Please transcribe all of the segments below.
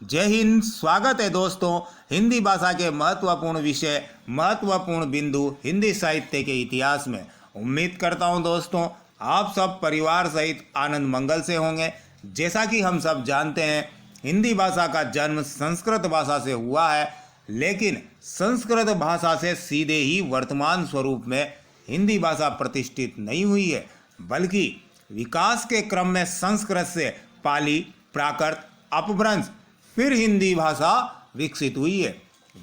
जय हिंद। स्वागत है दोस्तों हिंदी भाषा के महत्वपूर्ण विषय महत्वपूर्ण बिंदु हिंदी साहित्य के इतिहास में। उम्मीद करता हूं दोस्तों आप सब परिवार सहित आनंद मंगल से होंगे। जैसा कि हम सब जानते हैं हिंदी भाषा का जन्म संस्कृत भाषा से हुआ है, लेकिन संस्कृत भाषा से सीधे ही वर्तमान स्वरूप में हिंदी भाषा प्रतिष्ठित नहीं हुई है, बल्कि विकास के क्रम में संस्कृत से पाली, प्राकृत, अपभ्रंश फिर हिंदी भाषा विकसित हुई है।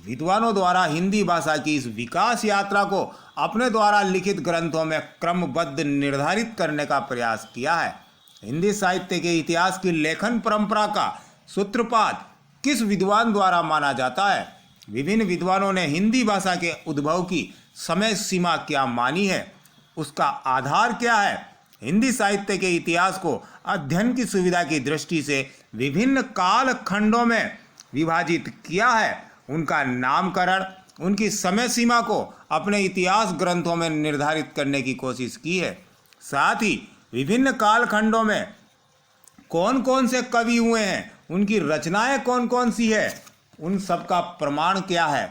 विद्वानों द्वारा हिंदी भाषा की इस विकास यात्रा को अपने द्वारा लिखित ग्रंथों में क्रमबद्ध निर्धारित करने का प्रयास किया है। हिंदी साहित्य के इतिहास की लेखन परंपरा का सूत्रपात किस विद्वान द्वारा माना जाता है? विभिन्न विद्वानों ने हिंदी भाषा के उद्भव की समय सीमा क्या मानी है, उसका आधार क्या है? हिंदी साहित्य के इतिहास को अध्ययन की सुविधा की दृष्टि से विभिन्न काल खंडों में विभाजित किया है। उनका नामकरण, उनकी समय सीमा को अपने इतिहास ग्रंथों में निर्धारित करने की कोशिश की है। साथ ही विभिन्न काल खंडों में कौन कौन से कवि हुए हैं, उनकी रचनाएं कौन कौन सी है, उन सब का प्रमाण क्या है,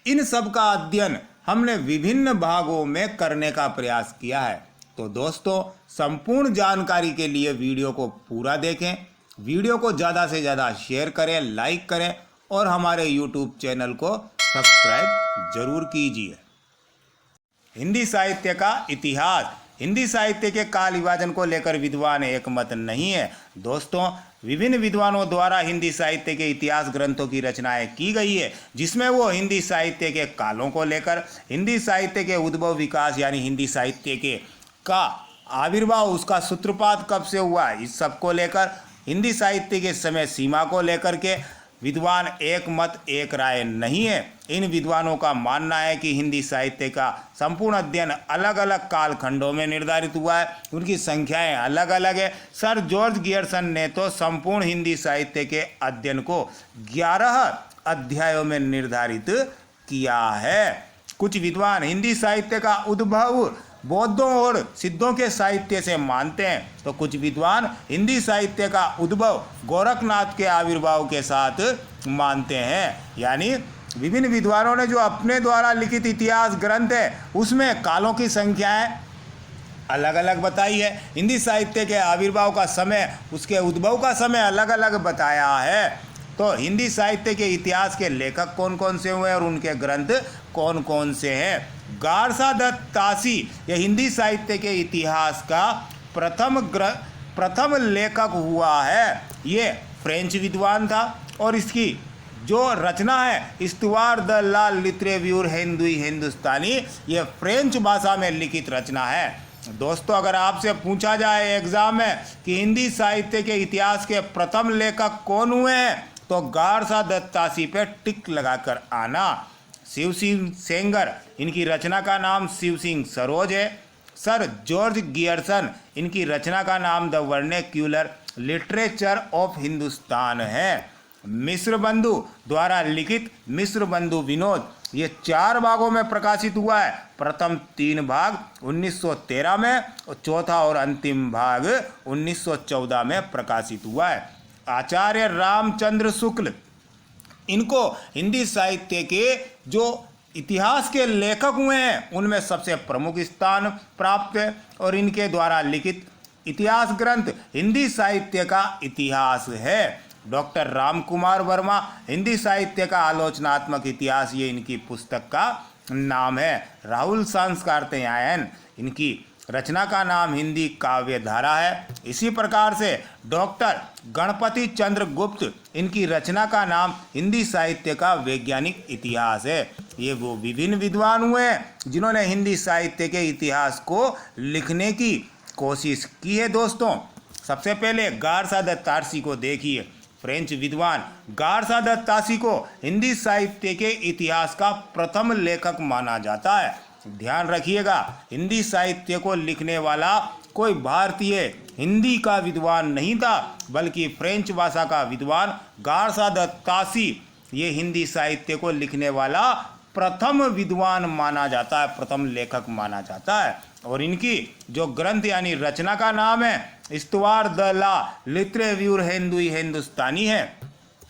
इन सब का अध्ययन हमने विभिन्न भागों में करने का प्रयास किया है। तो दोस्तों संपूर्ण जानकारी के लिए वीडियो को पूरा देखें, वीडियो को ज़्यादा से ज़्यादा शेयर करें, लाइक करें और हमारे YouTube चैनल को सब्सक्राइब जरूर कीजिए। हिंदी साहित्य का इतिहास। हिंदी साहित्य के काल विभाजन को लेकर विद्वान एक मत नहीं है। दोस्तों विभिन्न विद्वानों द्वारा हिंदी साहित्य के इतिहास ग्रंथों की रचनाएं की गई है, जिसमें वो हिंदी साहित्य के कालों को लेकर, हिंदी साहित्य के उद्भव विकास यानी हिंदी साहित्य के का आविर्भाव, उसका सूत्रपात कब से हुआ, इस सब को लेकर, हिंदी साहित्य के समय सीमा को लेकर के विद्वान एक मत एक राय नहीं है। इन विद्वानों का मानना है कि हिंदी साहित्य का संपूर्ण अध्ययन अलग अलग काल खंडों में निर्धारित हुआ है, उनकी संख्याएं अलग अलग है। सर जॉर्ज गियर्सन ने तो संपूर्ण हिंदी साहित्य के अध्ययन को 11 अध्यायों में निर्धारित किया है। कुछ विद्वान हिंदी साहित्य का उद्भव बौद्धों और सिद्धों के साहित्य से मानते हैं, तो कुछ विद्वान हिंदी साहित्य का उद्भव गोरखनाथ के आविर्भाव के साथ मानते हैं। यानी विभिन्न विद्वानों ने जो अपने द्वारा लिखित इतिहास ग्रंथ है उसमें कालों की संख्याएं अलग अलग बताई है। हिंदी साहित्य के आविर्भाव का समय, उसके उद्भव का समय अलग अलग बताया है। तो हिंदी साहित्य के इतिहास के लेखक कौन कौन से हुए और उनके ग्रंथ कौन कौन से हैं? गारसा दत्त तासी यह हिंदी साहित्य के इतिहास का प्रथम लेखक हुआ है। ये फ्रेंच विद्वान था और इसकी जो रचना है इस्तवार द ला लिटरेव्यूर हिंदुई हिंदुस्तानी, ये फ्रेंच भाषा में लिखित रचना है। दोस्तों अगर आपसे पूछा जाए एग्जाम में कि हिंदी साहित्य के इतिहास के प्रथम लेखक कौन हुए हैं, तो गारसा दत्त तासी पे टिक लगाकर आना। शिव सिंह सेंगर, इनकी रचना का नाम शिव सिंह सरोज है। सर जॉर्ज गियर्सन, इनकी रचना का नाम द वर्नेक्यूलर लिटरेचर ऑफ हिंदुस्तान है। मिश्र बंधु द्वारा लिखित मिश्र बंधु विनोद, ये 4 भागों में प्रकाशित हुआ है। प्रथम 3 भाग 1913 में और चौथा और अंतिम भाग 1914 में प्रकाशित हुआ है। आचार्य रामचंद्र शुक्ल, इनको हिंदी साहित्य के जो इतिहास के लेखक हुए हैं उनमें सबसे प्रमुख स्थान प्राप्त है और इनके द्वारा लिखित इतिहास ग्रंथ हिंदी साहित्य का इतिहास है। डॉक्टर राम कुमार वर्मा, हिंदी साहित्य का आलोचनात्मक इतिहास, ये इनकी पुस्तक का नाम है। राहुल सांस्कृत्यायन, इनकी रचना का नाम हिंदी काव्य धारा है। इसी प्रकार से डॉक्टर गणपति चंद्र गुप्त, इनकी रचना का नाम हिंदी साहित्य का वैज्ञानिक इतिहास है। ये वो विभिन्न विद्वान हुए हैं जिन्होंने हिंदी साहित्य के इतिहास को लिखने की कोशिश की है। दोस्तों सबसे पहले गारसा दत्त तासी को देखिए। फ्रेंच विद्वान गारसा दत्त तासी को हिंदी साहित्य के इतिहास का प्रथम लेखक माना जाता है। ध्यान रखिएगा, हिंदी साहित्य को लिखने वाला कोई भारतीय हिंदी का विद्वान नहीं था, बल्कि फ्रेंच भाषा का विद्वान गारसा दत्त तासी, ये हिंदी साहित्य को लिखने वाला प्रथम विद्वान माना जाता है, प्रथम लेखक माना जाता है। और इनकी जो ग्रंथ यानी रचना का नाम है इस्तवार द ला लिटरेव्यूर हिंदुई हिंदुस्तानी है।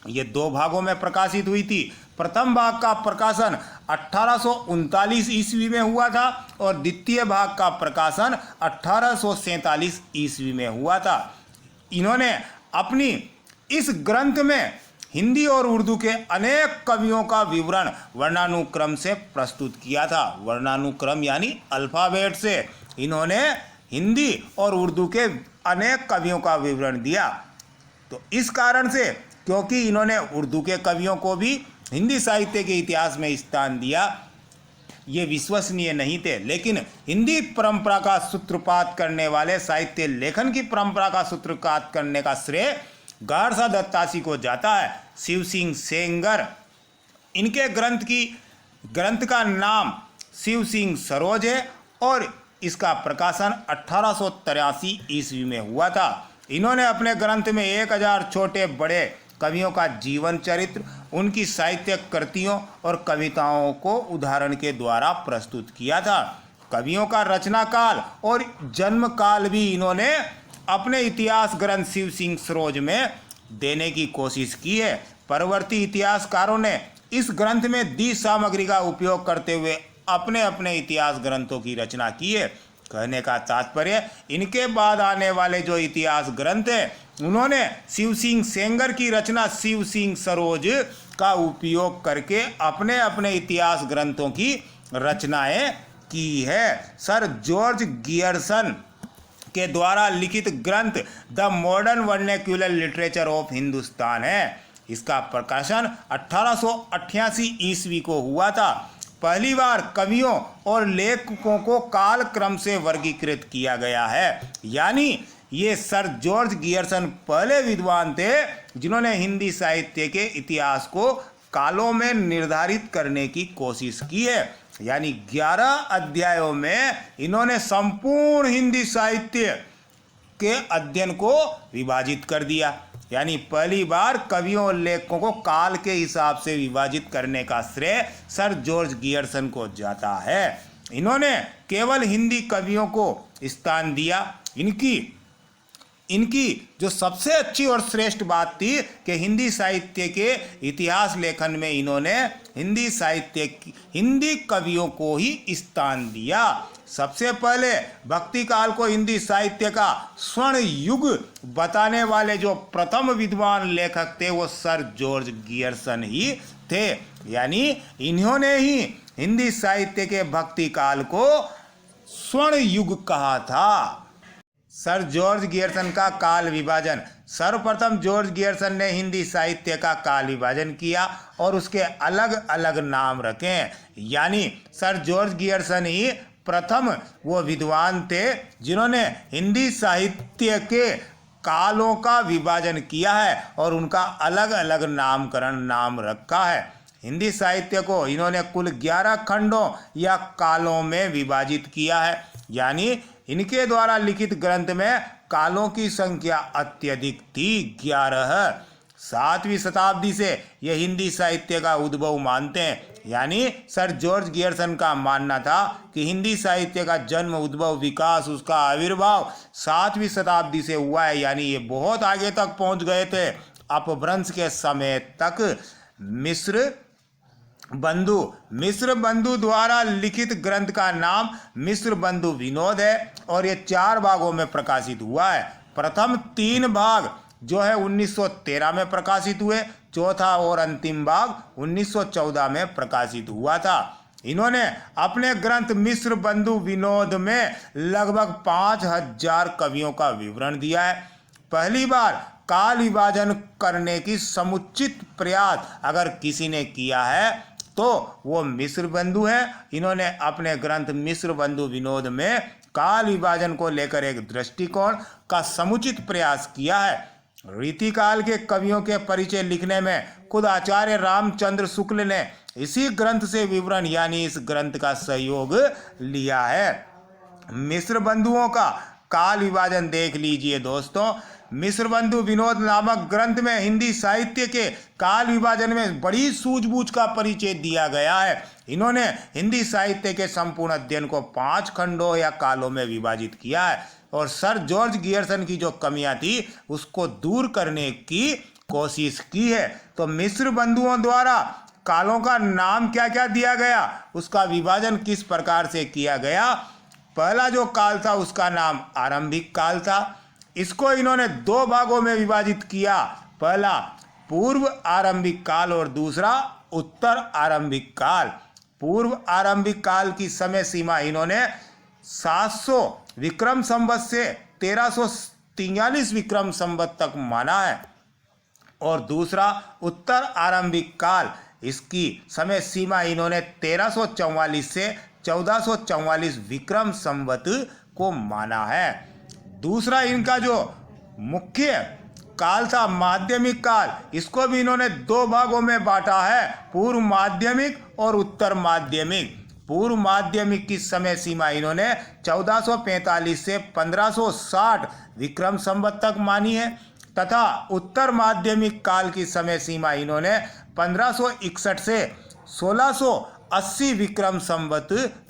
ये दो भागों में प्रकाशित हुई थी। प्रथम भाग का प्रकाशन 1839 ईस्वी में हुआ था और द्वितीय भाग का प्रकाशन 1847 ईस्वी में हुआ था। इन्होंने अपनी इस ग्रंथ में हिंदी और उर्दू के अनेक कवियों का विवरण वर्णानुक्रम से प्रस्तुत किया था। वर्णानुक्रम यानी अल्फाबेट से इन्होंने हिंदी और उर्दू के अनेक कवियों का विवरण दिया। तो इस कारण से, क्योंकि इन्होंने उर्दू के कवियों को भी हिंदी साहित्य के इतिहास में स्थान दिया, ये विश्वसनीय नहीं थे, लेकिन हिंदी परंपरा का सूत्रपात करने वाले, साहित्य लेखन की परंपरा का सूत्रपात करने का श्रेय गारसा दत्तासी को जाता है। शिव सिंह सेंगर, इनके ग्रंथ का नाम शिव सिंह सरोज है और इसका प्रकाशन 1883 ईस्वी में हुआ था। इन्होंने अपने ग्रंथ में 1000 छोटे बड़े कवियों का जीवन चरित्र, उनकी साहित्यिक कृतियों और कविताओं को उदाहरण के द्वारा प्रस्तुत किया था। कवियों का रचना काल और जन्म काल भी इन्होंने अपने इतिहास ग्रंथ शिव सिंह सरोज में देने की कोशिश की है। परवर्ती इतिहासकारों ने इस ग्रंथ में दी सामग्री का उपयोग करते हुए अपने अपने इतिहास ग्रंथों की रचना की है। कहने का तात्पर्य, इनके बाद आने वाले जो इतिहास ग्रंथ है, उन्होंने शिव सिंह सेंगर की रचना शिव सिंह सरोज का उपयोग करके अपने अपने इतिहास ग्रंथों की रचनाएं की है। सर जॉर्ज गियर्सन के द्वारा लिखित ग्रंथ the modern vernacular literature of Hindustan है। इसका प्रकाशन 1888 ईस्वी को हुआ था। पहली बार कवियों और लेखकों को काल क्रम से वर्गीकृत किया गया है। यानी ये सर जॉर्ज गियर्सन पहले विद्वान थे जिन्होंने हिंदी साहित्य के इतिहास को कालों में निर्धारित करने की कोशिश की है। यानी 11 अध्यायों में इन्होंने संपूर्ण हिंदी साहित्य के अध्ययन को विभाजित कर दिया। यानी पहली बार कवियों और लेखकों को काल के हिसाब से विभाजित करने का श्रेय सर जॉर्ज गियर्सन को जाता है। इन्होंने केवल हिंदी कवियों को स्थान दिया। इनकी जो सबसे अच्छी और श्रेष्ठ बात थी कि हिंदी साहित्य के इतिहास लेखन में इन्होंने हिंदी कवियों को ही स्थान दिया। सबसे पहले भक्ति काल को हिंदी साहित्य का स्वर्ण युग बताने वाले जो प्रथम विद्वान लेखक थे वो सर जॉर्ज गियर्सन ही थे। यानी इन्होंने ही हिंदी साहित्य के भक्ति काल को स्वर्ण युग कहा था। सर जॉर्ज गियर्सन का काल विभाजन। सर्वप्रथम जॉर्ज गियर्सन ने हिंदी साहित्य का काल विभाजन किया और उसके अलग अलग नाम रखे। यानी सर जॉर्ज गियर्सन ही प्रथम वो विद्वान थे जिन्होंने हिंदी साहित्य के कालों का विभाजन किया है और उनका अलग अलग नाम रखा है। हिंदी साहित्य को इन्होंने कुल 11 खंडों या कालों में विभाजित किया है। यानी इनके द्वारा लिखित ग्रंथ में कालों की संख्या अत्यधिक थी, 11। 7वीं शताब्दी से यह हिंदी साहित्य का उद्भव मानते हैं। यानी सर जॉर्ज गियर्सन का मानना था कि हिंदी साहित्य का जन्म, उद्भव, विकास, उसका आविर्भाव 7वीं शताब्दी से हुआ है। यानी ये बहुत आगे तक पहुंच गए थे। अपभ्रंश के समय तक मिश्र बंधु द्वारा लिखित ग्रंथ का नाम मिश्र बंधु विनोद है और ये 4 भागों में प्रकाशित हुआ है। प्रथम 3 भाग जो है 1913 में प्रकाशित हुए, चौथा और अंतिम भाग 1914 में प्रकाशित हुआ था। इन्होंने अपने ग्रंथ मिश्र बंधु विनोद में लगभग 5000 कवियों का विवरण दिया है। पहली बार काल विभाजन करने की समुचित प्रयास अगर किसी ने किया है तो वो मिश्र बंधु है। इन्होंने अपने ग्रंथ मिश्र बंधु विनोद में काल विभाजन को लेकर एक दृष्टिकोण का समुचित प्रयास किया है। रीतिकाल के कवियों के परिचय लिखने में खुद आचार्य रामचंद्र शुक्ल ने इसी ग्रंथ से विवरण यानी इस ग्रंथ का सहयोग लिया है। मिश्र बंधुओं का काल विभाजन देख लीजिए दोस्तों। मिश्र बंधु विनोद नामक ग्रंथ में हिंदी साहित्य के काल विभाजन में बड़ी सूझबूझ का परिचय दिया गया है। इन्होंने हिंदी साहित्य के संपूर्ण अध्ययन को 5 खंडों या कालों में विभाजित किया है और सर जॉर्ज गियर्सन की जो कमियां थी उसको दूर करने की कोशिश की है। तो मिस्र बंधुओं द्वारा कालों का नाम क्या क्या दिया गया, उसका विभाजन किस प्रकार से किया गया। पहला जो काल था उसका नाम आरंभिक काल था। इसको इन्होंने दो भागों में विभाजित किया, पहला पूर्व आरंभिक काल और दूसरा उत्तर आरंभिक काल। पूर्व आरंभिक काल की समय सीमा इन्होंने 700 विक्रम संवत से 1343 विक्रम संवत तक माना है। और दूसरा उत्तर आरंभिक काल, इसकी समय सीमा इन्होंने 1344 से 1444 विक्रम संवत को माना है। दूसरा इनका जो मुख्य काल था माध्यमिक काल, इसको भी इन्होंने दो भागों में बांटा है, पूर्व माध्यमिक और उत्तर माध्यमिक। पूर्व माध्यमिक की समय सीमा इन्होंने 1445 से 1560 विक्रम संवत तक मानी है तथा उत्तर माध्यमिक काल की समय सीमा इन्होंने 1561 से 1680 विक्रम संवत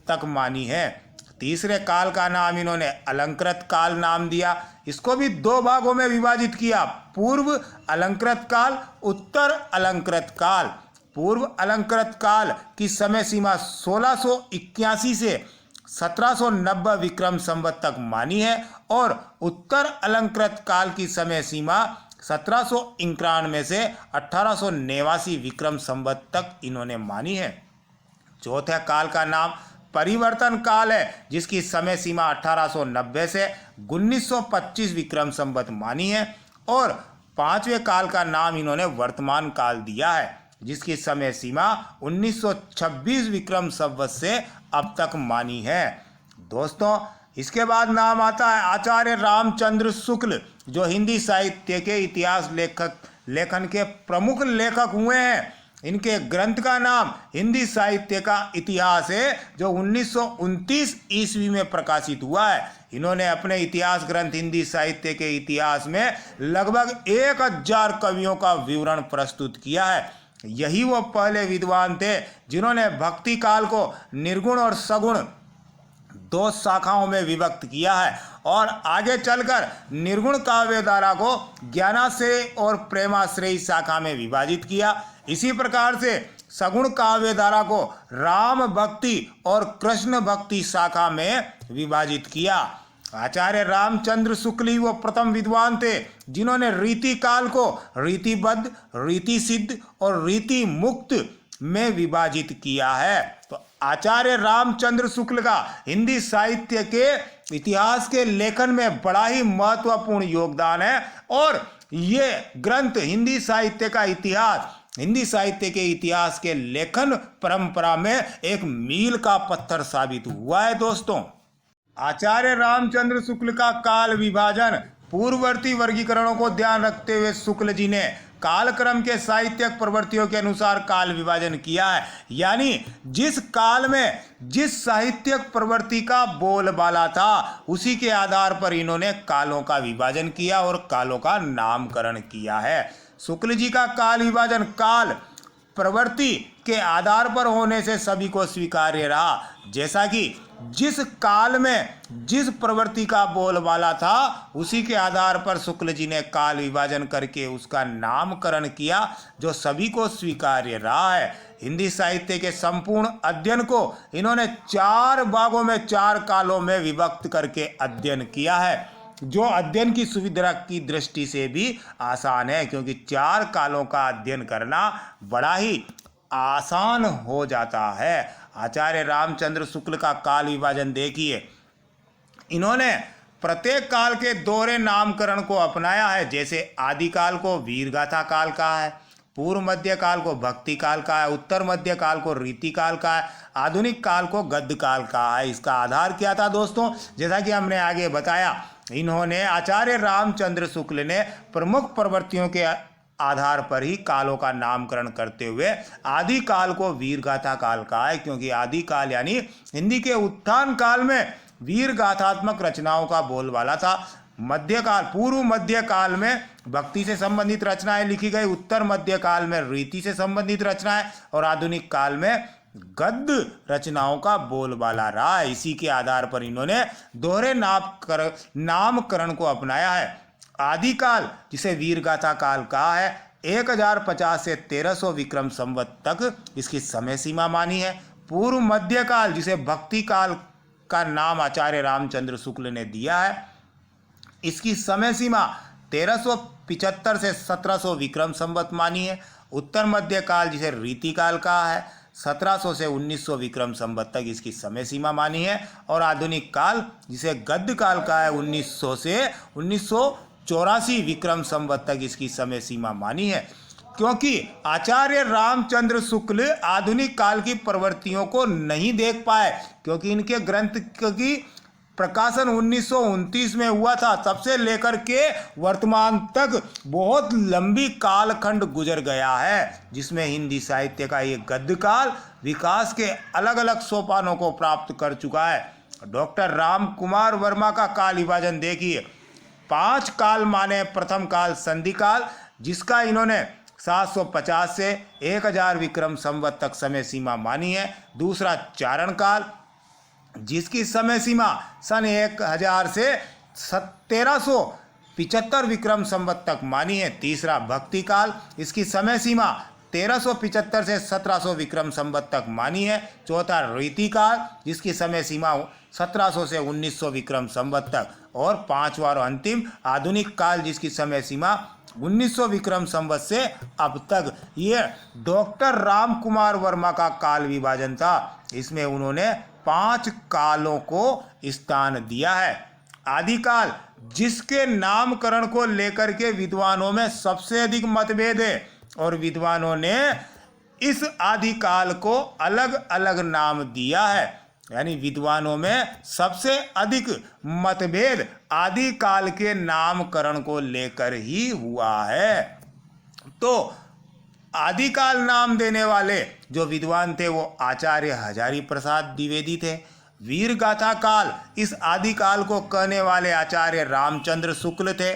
तक मानी है। तीसरे काल का नाम इन्होंने अलंकृत काल नाम दिया। इसको भी दो भागों में विभाजित किया, पूर्व अलंकृत काल, उत्तर अलंकृत काल। पूर्व अलंकृत काल की समय सीमा 1681 से 1790 विक्रम संवत तक मानी है और उत्तर अलंकृत काल की समय सीमा 1791 से 1889 विक्रम संवत तक इन्होंने मानी है। चौथे काल का नाम परिवर्तन काल है, जिसकी समय सीमा 1890 से 1925 विक्रम संवत मानी है। और पांचवें काल का नाम इन्होंने वर्तमान काल दिया है, जिसकी समय सीमा 1926 विक्रम संवत से अब तक मानी है। दोस्तों, इसके बाद नाम आता है आचार्य रामचंद्र शुक्ल, जो हिंदी साहित्य के इतिहास लेखन के प्रमुख लेखक हुए हैं। इनके ग्रंथ का नाम हिंदी साहित्य का इतिहास है, जो 1929 ईस्वी में प्रकाशित हुआ है। इन्होंने अपने इतिहास ग्रंथ हिंदी साहित्य के इतिहास में लगभग 1000 कवियों का विवरण प्रस्तुत किया है। यही वो पहले विद्वान थे जिन्होंने भक्ति काल को निर्गुण और सगुण दो शाखाओं में विभक्त किया है और आगे चलकर निर्गुण काव्य धारा को ज्ञानाश्रय और प्रेमाश्रयी शाखा में विभाजित किया। इसी प्रकार से सगुण काव्य धारा को राम भक्ति और कृष्ण भक्ति शाखा में विभाजित किया। आचार्य रामचंद्र शुक्ल ही वो प्रथम विद्वान थे जिन्होंने रीति काल को रीतिबद्ध, रीति सिद्ध और रीति मुक्त में विभाजित किया है। तो आचार्य रामचंद्र शुक्ल का हिंदी साहित्य के इतिहास के लेखन में बड़ा ही महत्वपूर्ण योगदान है और ये ग्रंथ हिंदी साहित्य का इतिहास, हिंदी साहित्य के इतिहास के लेखन परंपरा में एक मील का पत्थर साबित हुआ है। दोस्तों, आचार्य रामचंद्र शुक्ल का काल विभाजन पूर्ववर्ती वर्गीकरणों को ध्यान रखते हुए शुक्ल जी ने कालक्रम के साहित्यिक प्रवृत्तियों के अनुसार काल विभाजन किया है। यानी जिस काल में जिस साहित्यिक प्रवृत्ति का बोलबाला था उसी के आधार पर इन्होंने कालों का विभाजन किया और कालों का नामकरण किया है। शुक्ल जी का काल विभाजन काल प्रवृत्ति के आधार पर होने से सभी को स्वीकार्य रहा। जैसा कि जिस काल में जिस प्रवृत्ति का बोलबाला था उसी के आधार पर शुक्ल जी ने काल विभाजन करके उसका नामकरण किया, जो सभी को स्वीकार्य रहा है। हिंदी साहित्य के संपूर्ण अध्ययन को इन्होंने 4 भागों में 4 कालों में विभक्त करके अध्ययन किया है, जो अध्ययन की सुविधा की दृष्टि से भी आसान है, क्योंकि 4 कालों का अध्ययन करना बड़ा ही आसान हो जाता है। आचार्य रामचंद्र शुक्ल का काल विभाजन देखिए, इन्होंने प्रत्येक काल के दोहरे नामकरण को अपनाया है। जैसे आदिकाल को वीरगाथा काल कहा है, पूर्व मध्य काल को भक्ति काल कहा है, उत्तर मध्य काल को रीति काल कहा है, आधुनिक काल को गद्य काल कहा है। इसका आधार क्या था दोस्तों? जैसा कि हमने आगे बताया, इन्होंने आचार्य रामचंद्र शुक्ल ने प्रमुख प्रवृत्तियों के आधार पर ही कालों का नामकरण करते हुए आदि काल को वीरगाथा काल कहा है, क्योंकि आदि काल यानी हिंदी के उत्थान काल में वीर गाथात्मक रचनाओं का बोलबाला था। मध्यकाल, पूर्व मध्य काल में भक्ति से संबंधित रचनाएं लिखी गई, उत्तर मध्य काल में रीति से संबंधित रचनाएं और आधुनिक काल में गद्य रचनाओं का बोलबाला रहा है। इसी के आधार पर इन्होंने दोहरे नामकरण को अपनाया है। आदिकाल जिसे वीरगाथा काल कहा है, 1050 से 1300 विक्रम संवत तक इसकी समय सीमा मानी है। पूर्व मध्यकाल, जिसे भक्ति काल का नाम आचार्य रामचंद्र शुक्ल ने दिया है, इसकी समय सीमा 1375 से 1700 विक्रम संवत मानी है। उत्तर मध्यकाल, जिसे रीति काल कहा है, 1700 से 1900 विक्रम संवत तक इसकी समय सीमा मानी है। और आधुनिक काल, जिसे गद्य काल का है, 1900 से 1984 विक्रम संवत तक इसकी समय सीमा मानी है। क्योंकि आचार्य रामचंद्र शुक्ल आधुनिक काल की प्रवृत्तियों को नहीं देख पाए, क्योंकि इनके ग्रंथ की प्रकाशन 1929 में हुआ था। तब से लेकर के वर्तमान तक बहुत लंबी कालखंड गुजर गया है, जिसमें हिंदी साहित्य का ये गद्य काल विकास के अलग अलग सोपानों को प्राप्त कर चुका है। डॉक्टर राम कुमार वर्मा का काल विभाजन देखिए। 5 काल माने। प्रथम काल संधि काल, जिसका इन्होंने 750 से 1000 विक्रम संवत तक समय सीमा मानी है। दूसरा चारण काल, जिसकी समय सीमा सन 1000 से 1375 विक्रम संवत तक मानी है। तीसरा भक्ति काल, इसकी समय सीमा 1375 से 1700 विक्रम संवत तक मानी है। चौथा रीति काल, जिसकी समय सीमा 1700 से 1900 विक्रम संवत तक। और पांचवा और अंतिम आधुनिक काल, जिसकी समय सीमा 1900 विक्रम संवत से अब तक। ये डॉक्टर राम कुमार वर्मा का काल विभाजन था। इसमें उन्होंने 5 कालों को स्थान दिया है। आदिकाल, जिसके नामकरण को लेकर के विद्वानों में सबसे अधिक मतभेद है, और विद्वानों ने इस आदिकाल को अलग अलग नाम दिया है। यानी विद्वानों में सबसे अधिक मतभेद आदिकाल के नामकरण को लेकर ही हुआ है। तो आदिकाल नाम देने वाले जो विद्वान थे वो आचार्य हजारी प्रसाद द्विवेदी थे। वीर गाथा काल, इस आदिकाल को कहने वाले आचार्य रामचंद्र शुक्ल थे।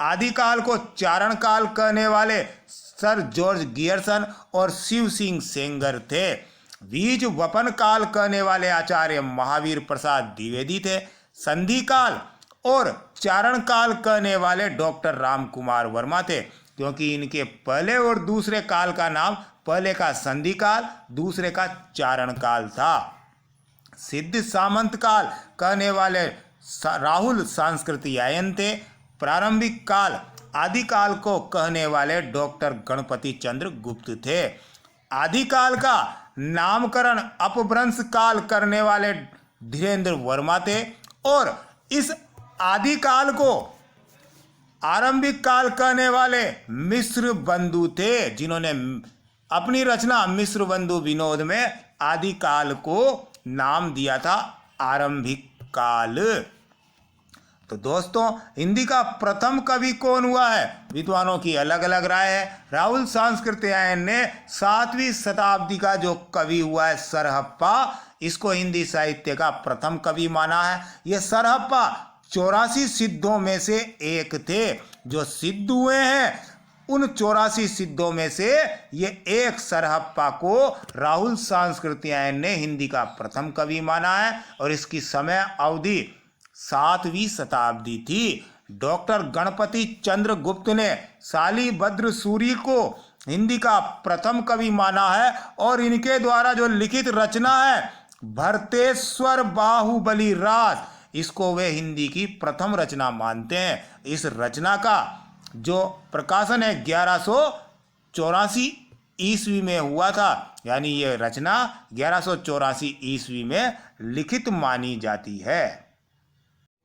आदिकाल को चारण काल कहने वाले सर जॉर्ज गियर्सन और शिव सिंह सेंगर थे। बीज वपन काल कहने वाले आचार्य महावीर प्रसाद द्विवेदी थे। संधि काल और चारण काल कहने वाले डॉक्टर राम कुमार वर्मा थे, क्योंकि इनके पहले और दूसरे काल का नाम, पहले का संधि काल, दूसरे का चारण काल था। सिद्ध सामंत काल कहने वाले राहुल सांस्कृतियायन थे। प्रारंभिक काल, आदिकाल को कहने वाले डॉक्टर गणपति चंद्र गुप्त थे। आदिकाल का नामकरण अपभ्रंश काल करने वाले धीरेन्द्र वर्मा थे। और इस आदिकाल को आरंभिक काल कहने वाले मिश्र बंधु थे, जिन्होंने अपनी रचना मिश्र बंधु विनोद में आदिकाल को नाम दिया था आरंभिक काल। तो दोस्तों, हिंदी का प्रथम कवि कौन हुआ है? विद्वानों की अलग अलग राय है। राहुल सांस्कृतियायन ने 7वीं शताब्दी का जो कवि हुआ है सरहप्पा, इसको हिंदी साहित्य का प्रथम कवि माना है। यह सरहप्पा 84 सिद्धों में से एक थे। जो सिद्ध हुए हैं, उन 84 सिद्धों में से ये एक सरहप्पा को राहुल सांस्कृतियायन ने हिंदी का प्रथम कवि माना है। और इसकी समय अवधि 7वीं शताब्दी थी। डॉक्टर गणपति चंद्र गुप्त ने शालिभद्र सूरी को हिंदी का प्रथम कवि माना है। और इनके द्वारा जो लिखित रचना है भरतेश्वर बाहुबली राज, इसको वे हिंदी की प्रथम रचना मानते हैं। इस रचना का जो प्रकाशन है 1184 ईस्वी में हुआ था। यानी ये रचना 1184 ईस्वी में लिखित मानी जाती है।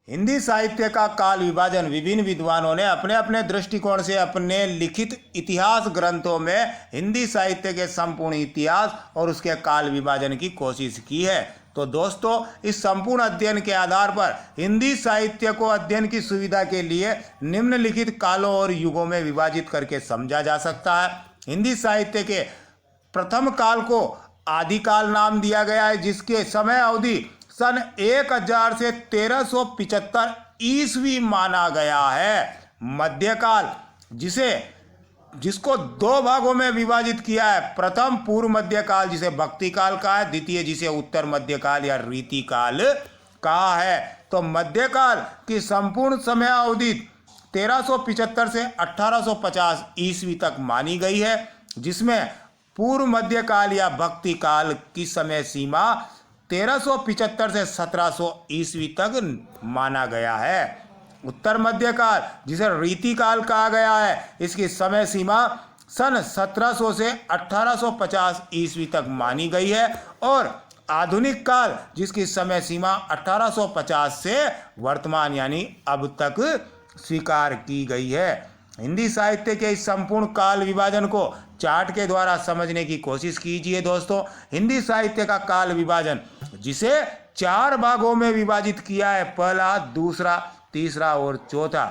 हिंदी साहित्य का काल विभाजन विभिन्न विद्वानों ने अपने अपने दृष्टिकोण से अपने लिखित इतिहास ग्रंथों में हिंदी साहित्य के संपूर्ण इतिहास और उसके काल विभाजन की कोशिश की है। तो दोस्तों, इस संपूर्ण अध्ययन के आधार पर हिंदी साहित्य को अध्ययन की सुविधा के लिए निम्नलिखित कालों और युगों में विभाजित करके समझा जा सकता है। हिंदी साहित्य के प्रथम काल को आदिकाल नाम दिया गया है, जिसके समय अवधि सन 1000 से 1375 ईस्वी माना गया है। मध्यकाल, जिसको 2 भागों में विभाजित किया है। प्रथम पूर्व मध्यकाल, जिसे भक्ति काल कहा है। द्वितीय, जिसे उत्तर मध्यकाल या रीति काल कहा है। तो मध्यकाल की संपूर्ण समय अवधि 1375 से 1850 ईस्वी तक मानी गई है, जिसमें पूर्व मध्यकाल या भक्ति काल की समय सीमा 1375 से 1700 ईस्वी तक माना गया है। उत्तर मध्यकाल, जिसे रीति काल कहा गया है, इसकी समय सीमा सन 1700 से 1850 ईस्वी तक मानी गई है और आधुनिक काल, जिसकी समय सीमा 1850 से वर्तमान यानी अब तक स्वीकार की गई है। हिंदी साहित्य के इस संपूर्ण काल विभाजन को चार्ट के द्वारा समझने की कोशिश कीजिए दोस्तों। हिंदी साहित्य का काल विभाजन, जिसे 4 भागों में विभाजित किया है, पहला, दूसरा, तीसरा और चौथा।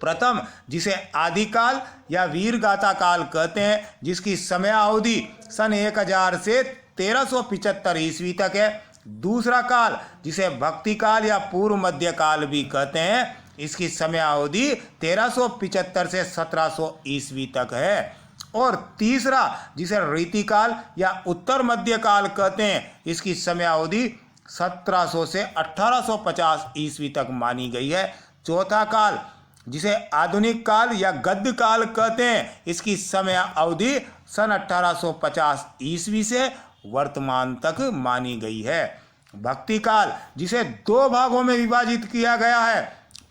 प्रथम, जिसे आदिकाल या वीरगाथा काल कहते हैं, जिसकी समय अवधि सन 1000 से 1375 ईस्वी तक है। दूसरा काल, जिसे भक्ति काल या पूर्व मध्य काल भी कहते हैं, इसकी समय अवधि 1375 से 1700 ईस्वी तक है। और तीसरा, जिसे रीति काल या उत्तर मध्य काल कहते हैं, इसकी समय अवधि 1700 से 1850 ईस्वी तक मानी गई है। चौथा काल, जिसे आधुनिक काल या गद्य काल कहते हैं, इसकी समय अवधि सन 1850 ईस्वी से वर्तमान तक मानी गई है। भक्ति काल, जिसे 2 भागों में विभाजित किया गया है,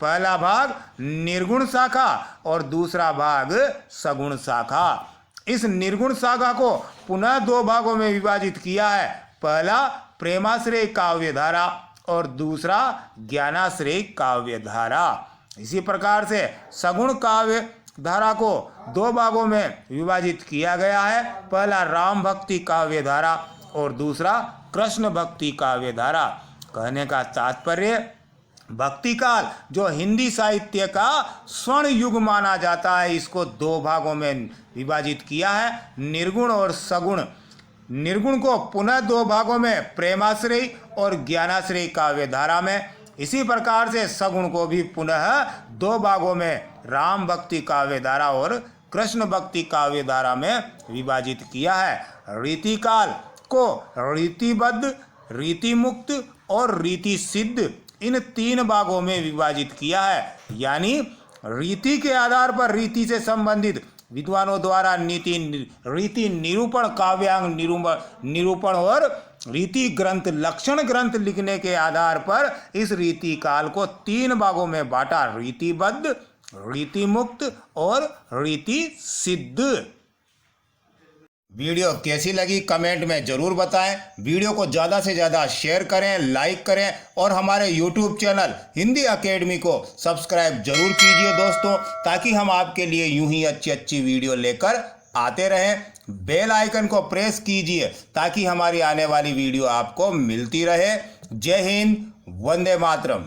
पहला भाग निर्गुण शाखा और दूसरा भाग सगुण शाखा। इस निर्गुण शाखा को पुनः 2 भागों में विभाजित किया है, पहला प्रेमाश्रय काव्य धारा और दूसरा ज्ञानाश्रय काव्य धारा। इसी प्रकार से सगुण काव्य धारा को 2 भागों में विभाजित किया गया है, पहला राम भक्ति काव्य धारा और दूसरा कृष्ण भक्ति काव्य धारा। कहने का तात्पर्य, भक्ति काल जो हिंदी साहित्य का स्वर्ण युग माना जाता है, इसको 2 भागों में विभाजित किया है, निर्गुण और सगुण। निर्गुण को पुनः 2 भागों में प्रेमाश्रय और ज्ञानाश्रय काव्य धारा में, इसी प्रकार से सगुण को भी पुनः 2 भागों में राम भक्ति काव्य धारा और कृष्ण भक्ति काव्य धारा में विभाजित किया है। रीति काल को रीतिबद्ध, रीति मुक्त और रीति सिद्ध, इन 3 भागों में विभाजित किया है। यानी रीति के आधार पर रीति से संबंधित विद्वानों द्वारा रीति निरूपण, काव्यांग निरूपण और रीति ग्रंथ, लक्षण ग्रंथ लिखने के आधार पर इस रीति काल को 3 भागों में बांटा, रीतिबद्ध, रीति मुक्त और रीति सिद्ध। वीडियो कैसी लगी कमेंट में जरूर बताएं। वीडियो को ज़्यादा से ज़्यादा शेयर करें, लाइक करें और हमारे यूट्यूब चैनल हिंदी अकेडमी को सब्सक्राइब जरूर कीजिए दोस्तों, ताकि हम आपके लिए यूं ही अच्छी अच्छी वीडियो लेकर आते रहें। बेल आइकन को प्रेस कीजिए ताकि हमारी आने वाली वीडियो आपको मिलती रहे। जय हिंद, वंदे मातरम।